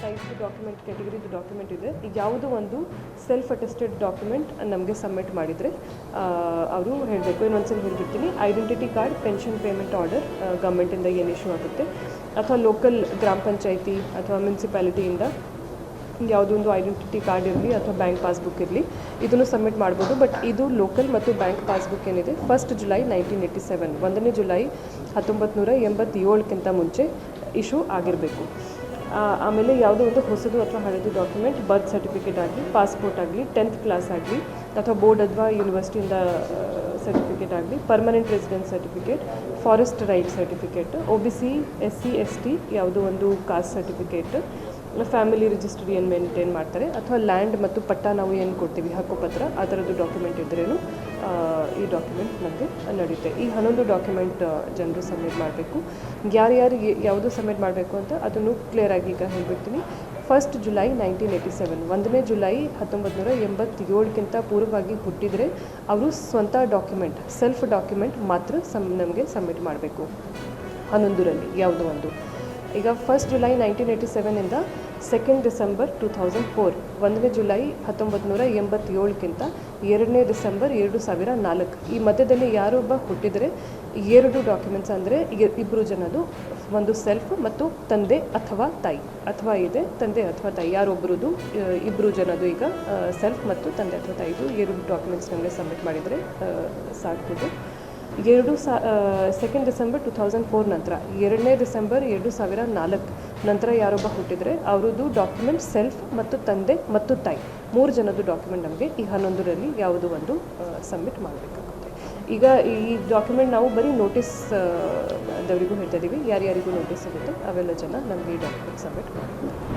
Type document ಕ್ಯಾಟಗರಿದು document ಇದೆ. ಯಾವುದು ಒಂದು ಸೆಲ್ಫ್ ಅಟೆಸ್ಟೆಡ್ ಡಾಕ್ಯುಮೆಂಟ್ ನಮಗೆ ಸಬ್ಮಿಟ್ ಮಾಡಿದರೆ ಅವರು ಹೇಳಬೇಕು. ಇನ್ನೊಂದ್ಸರಿ ಹೇಳ್ಬಿಡ್ತೀನಿ, identity card, pension payment order ಗೌರ್ಮೆಂಟಿಂದ ಏನು ಇಶ್ಯೂ ಆಗುತ್ತೆ, ಅಥವಾ ಲೋಕಲ್ ಗ್ರಾಮ ಪಂಚಾಯಿತಿ ಅಥವಾ ಮುನ್ಸಿಪಾಲಿಟಿಯಿಂದ ಯಾವುದೋ ಒಂದು ಐಡೆಂಟಿಟಿ ಕಾರ್ಡ್ ಇರಲಿ ಅಥವಾ ಬ್ಯಾಂಕ್ ಪಾಸ್ಬುಕ್ ಇರಲಿ, ಇದನ್ನು ಸಬ್ಮಿಟ್ ಮಾಡ್ಬೋದು. ಬಟ್ ಇದು ಲೋಕಲ್ ಮತ್ತು ಬ್ಯಾಂಕ್ ಪಾಸ್ಬುಕ್ ಏನಿದೆ 1 ಜುಲೈ 1987 1ನೇ ಜುಲೈ 1987ಕ್ಕಿಂತ ಮುಂಚೆ ಇಶ್ಯೂ ಆಗಿರಬೇಕು. ಆಮೇಲೆ ಯಾವುದೋ ಒಂದು ಹೊಸದು ಅಥವಾ ಹಳೆದು ಡಾಕ್ಯುಮೆಂಟ್, ಬರ್ತ್ ಸರ್ಟಿಫಿಕೇಟ್ ಆಗಲಿ, ಪಾಸ್ಪೋರ್ಟ್ ಆಗಲಿ, 10th ಕ್ಲಾಸ್ ಆಗಲಿ ಅಥವಾ ಬೋರ್ಡ್ ಅಥವಾ ಯೂನಿವರ್ಸಿಟಿಯಿಂದ ಸರ್ಟಿಫಿಕೇಟ್ ಆಗಲಿ, permanent residence certificate, forest right certificate, OBC SC ST ಯಾವುದೋ ಒಂದು ಕಾಸ್ಟ್ ಸರ್ಟಿಫಿಕೇಟ್, ಫ್ಯಾಮಿಲಿ ರಿಜಿಸ್ಟ್ರಿ ಏನು ಮೇಂಟೈನ್ ಮಾಡ್ತಾರೆ, ಅಥವಾ ಲ್ಯಾಂಡ್ ಮತ್ತು ಪಟ್ಟ ನಾವು ಏನು ಕೊಡ್ತೀವಿ ಹಕ್ಕುಪತ್ರ, ಆ ಥರದ್ದು ಡಾಕ್ಯುಮೆಂಟ್ ಇದ್ರೇನು ಈ ಡಾಕ್ಯುಮೆಂಟ್ ನಮಗೆ ನಡೆಯುತ್ತೆ. ಈ 11 ಡಾಕ್ಯುಮೆಂಟ್ ಜನರು ಸಬ್ಮಿಟ್ ಮಾಡಬೇಕು. ಯಾರ್ಯಾರು ಯಾವುದು ಸಬ್ಮಿಟ್ ಮಾಡಬೇಕು ಅಂತ ಅದನ್ನು ಕ್ಲಿಯರಾಗಿ ಈಗ ಹೇಳ್ಬಿಡ್ತೀನಿ. 1 ಜುಲೈ 1987 1ನೇ ಜುಲೈ 1987ಕ್ಕಿಂತ ಪೂರ್ವವಾಗಿ ಹುಟ್ಟಿದರೆ ಅವರು ಸ್ವಂತ ಡಾಕ್ಯುಮೆಂಟ್, ಸೆಲ್ಫ್ ಡಾಕ್ಯುಮೆಂಟ್ ಮಾತ್ರ ನಮಗೆ ಸಬ್ಮಿಟ್ ಮಾಡಬೇಕು 11ರಲ್ಲಿ ಯಾವುದೋ ಒಂದು. ಈಗ 1 ಜುಲೈ 1987ಇಂದ 2 ಡಿಸೆಂಬರ್ 2004 1ನೇ ಜುಲೈ 1987ಕ್ಕಿಂತ 2ನೇ ಡಿಸೆಂಬರ್ 2004 ಈ ಮಧ್ಯದಲ್ಲಿ ಯಾರೊಬ್ಬ ಹುಟ್ಟಿದರೆ 2 ಡಾಕ್ಯುಮೆಂಟ್ಸ್ ಅಂದರೆ 2 ಜನದು, ಒಂದು ಸೆಲ್ಫ್ ಮತ್ತು ತಂದೆ ಅಥವಾ ತಾಯಿ, ಅಥವಾ ಇದೆ ತಂದೆ ಅಥವಾ ತಾಯಿ ಯಾರೊಬ್ಬರದು 2 ಜನದು. ಈಗ ಸೆಲ್ಫ್ ಮತ್ತು ತಂದೆ ಅಥವಾ ತಾಯಿದು 2 ಡಾಕ್ಯುಮೆಂಟ್ಸ್ ನಮಗೆ ಸಬ್ಮಿಟ್ ಮಾಡಿದರೆ ಸಾಕ್ಬೋದು. 2 ಡಿಸೆಂಬರ್ 2004 ನಂತರ 2ನೇ ಡಿಸೆಂಬರ್ 2004 ನಂತರ ಯಾರೊಬ್ಬ ಹುಟ್ಟಿದರೆ ಅವರದ್ದು ಡಾಕ್ಯುಮೆಂಟ್ ಸೆಲ್ಫ್ ಮತ್ತು ತಂದೆ ಮತ್ತು ತಾಯಿ 3 ಜನದ್ದು ಡಾಕ್ಯುಮೆಂಟ್ ನಮಗೆ ಈ 11ರಲ್ಲಿ ಯಾವುದೋ ಒಂದು ಸಬ್ಮಿಟ್ ಮಾಡಬೇಕಾಗುತ್ತೆ. ಈಗ ಈ ಡಾಕ್ಯುಮೆಂಟ್ ನಾವು ಬರೀ ನೋಟಿಸ್ ದವರಿಗೂ ಹೇಳ್ತಾ ಇದ್ದೀವಿ, ಯಾರ್ಯಾರಿಗೂ ನೋಟಿಸ್ ಸಿಗುತ್ತೆ ಅವೆಲ್ಲ ಜನ ನಮಗೆ ಈ ಡಾಕ್ಯುಮೆಂಟ್ ಸಬ್ಮಿಟ್ ಮಾಡಬೇಕು.